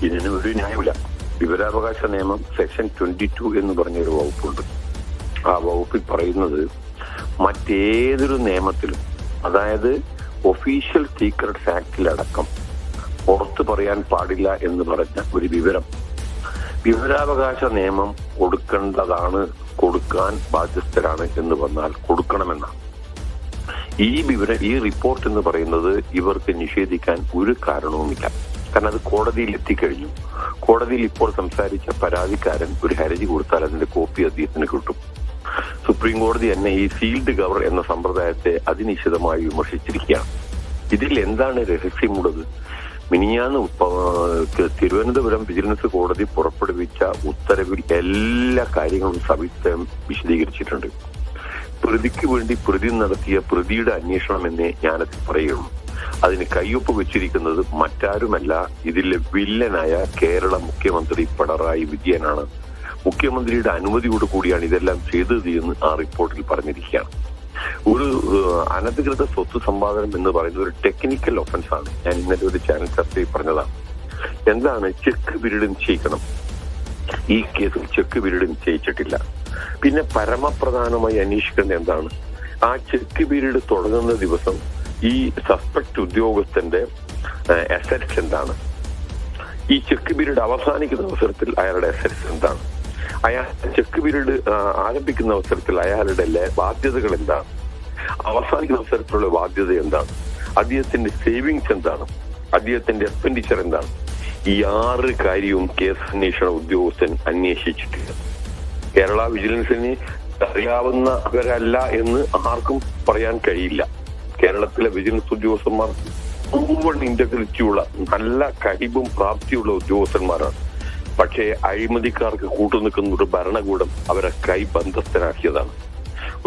ഇതിന് ഒരു ന്യായമില്ല. വിവരാവകാശ നിയമം സെക്ഷൻ 22 എന്ന് പറഞ്ഞൊരു വകുപ്പുണ്ട്. ആ വകുപ്പിൽ പറയുന്നത് മറ്റേതൊരു നിയമത്തിലും, അതായത് ഒഫീഷ്യൽ സീക്രട്സ് ആക്ടിലടക്കം പുറത്തു പറയാൻ പാടില്ല എന്ന് പറഞ്ഞ ഒരു വിവരം വിവരാവകാശ നിയമം കൊടുക്കേണ്ടതാണ്, കൊടുക്കാൻ ബാധ്യസ്ഥരാണ് എന്ന് വന്നാൽ കൊടുക്കണമെന്നാണ്. ഈ റിപ്പോർട്ട് എന്ന് പറയുന്നത് ഇവർക്ക് നിഷേധിക്കാൻ ഒരു കാരണവുമില്ല. കാരണം അത് കോടതിയിൽ എത്തിക്കഴിഞ്ഞു. കോടതിയിൽ ഇപ്പോൾ സംസാരിച്ച പരാതിക്കാരൻ ഒരു ഹർജി കൊടുത്താൽ അതിന്റെ കോപ്പി അദ്ദേഹത്തിന് കിട്ടും. സുപ്രീം കോടതി തന്നെ ഈ സീൽഡ് കവർ എന്ന സമ്പ്രദായത്തെ അതിനിശ്ചിതമായി വിമർശിച്ചിരിക്കുകയാണ്. ഇതിൽ എന്താണ് രഹസ്യമുള്ളത്? മിനിഞ്ഞാന്ന് തിരുവനന്തപുരം വിജിലൻസ് കോടതി പുറപ്പെടുവിച്ച ഉത്തരവിൽ എല്ലാ കാര്യങ്ങളും സവിസ്തരം വിശദീകരിച്ചിട്ടുണ്ട്. പ്രതിക്ക് വേണ്ടി പ്രതി നടത്തിയ പ്രതിയുടെ അന്വേഷണം എന്നേ ഞാനത് പറയുള്ളൂ. അതിന് കയ്യൊപ്പ് വെച്ചിരിക്കുന്നത് മറ്റാരുമല്ല, ഇതിലെ വില്ലനായ കേരള മുഖ്യമന്ത്രി പിണറായി വിജയനാണ്. മുഖ്യമന്ത്രിയുടെ അനുമതിയോട് കൂടിയാണ് ഇതെല്ലാം ചെയ്തത് എന്ന് ആ റിപ്പോർട്ടിൽ പറഞ്ഞിരിക്കുകയാണ്. ഒരു അനധികൃത സ്വത്ത് സമ്പാദനം എന്ന് പറയുന്നത് ഒരു ടെക്നിക്കൽ ഒഫൻസ് ആണ്. ഞാൻ ഇന്നലെ ഒരു ചാനൽ ചർച്ചയിൽ പറഞ്ഞതാണ്. എന്താണ് ചെക്ക് പീരീഡ് നിശ്ചയിക്കണം? ഈ കേസിൽ ചെക്ക് പീരീഡ് നിശ്ചയിച്ചിട്ടില്ല. പിന്നെ പരമപ്രധാനമായി അന്വേഷിക്കേണ്ടത് എന്താണ്? ആ ചെക്ക് പീരീഡ് തുടങ്ങുന്ന ദിവസം ഈ സസ്പെക്ട് ഉദ്യോഗസ്ഥന്റെ അസറ്റ്സ് എന്താണ്? ഈ ചെക്ക് പീരീഡ് അവസാനിക്കുന്ന അവസരത്തിൽ അയാളുടെ അസറ്റ്സ് എന്താണ്? അയാൾ ചെക്ക് പീരീഡ് ആരംഭിക്കുന്ന അവസരത്തിൽ അയാളുടെ ബാധ്യതകൾ എന്താണ്? അവസാനിക്കുന്ന അവസരത്തിലുള്ള ബാധ്യത എന്താണ്? അദ്ദേഹത്തിന്റെ സേവിങ്സ് എന്താണ്? അദ്ദേഹത്തിന്റെ എക്സ്പെൻഡിച്ചർ എന്താണ്? ഈ 6 കാര്യവും കേസ് അന്വേഷണ ഉദ്യോഗസ്ഥൻ അന്വേഷിച്ചിട്ടില്ല. കേരള വിജിലൻസിന് അറിയാവുന്നവരല്ല എന്ന് ആർക്കും പറയാൻ കഴിയില്ല. കേരളത്തിലെ വിജിലൻസ് ഉദ്യോഗസ്ഥന്മാർ മുഴുവൻ ഇന്റഗ്രിറ്റിയുള്ള നല്ല കഴിവും പ്രാപ്തിയുള്ള ഉദ്യോഗസ്ഥന്മാരാണ്. പക്ഷേ അഴിമതിക്കാർക്ക് കൂട്ടുനിൽക്കുന്ന ഒരു ഭരണകൂടം അവരെ കൈബന്ധസ്ഥരാക്കിയതാണ്.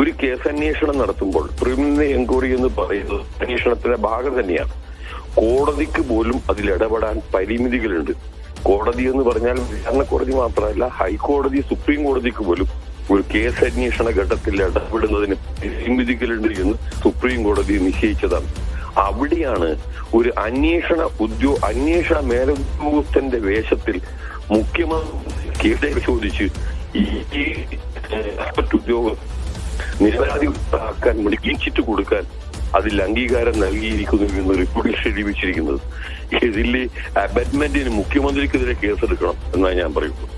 ഒരു കേസ് അന്വേഷണം നടത്തുമ്പോൾ പ്രിലിമിനറി എൻക്വയറി എന്ന് പറയുന്നത് അന്വേഷണത്തിന്റെ ഭാഗം തന്നെയാണ്. കോടതിക്ക് പോലും അതിൽ ഇടപെടാൻ പരിമിതികളുണ്ട്. കോടതി എന്ന് പറഞ്ഞാൽ വിചാരണ കോടതി മാത്രമല്ല, ഹൈക്കോടതി, സുപ്രീം കോടതിക്ക് പോലും ഒരു കേസ് അന്വേഷണ ഘട്ടത്തിൽ ഇടപെടുന്നതിന് പരിമിതികളുണ്ട് എന്ന് സുപ്രീം കോടതി നിശ്ചയിച്ചതാണ്. അവിടെയാണ് ഒരു അന്വേഷണ മേലുദ്യോഗസ്ഥന്റെ വേഷത്തിൽ മുഖ്യമന്ത്രി കേസ് പരിശോധിച്ച് ഈ ഉദ്യോഗസ്ഥ നിരവധി ആക്കാൻ വേണ്ടി ക്ലീൻ ചിറ്റ് കൊടുക്കാൻ അതിൽ അംഗീകാരം നൽകിയിരിക്കുന്നു എന്ന് റിപ്പോർട്ടിൽ ശരിവെച്ചിരിക്കുന്നത്. ഇതിൽ അബറ്റ്മെന്റിന് മുഖ്യമന്ത്രിക്കെതിരെ കേസെടുക്കണം എന്നാണ് ഞാൻ പറയുന്നത്.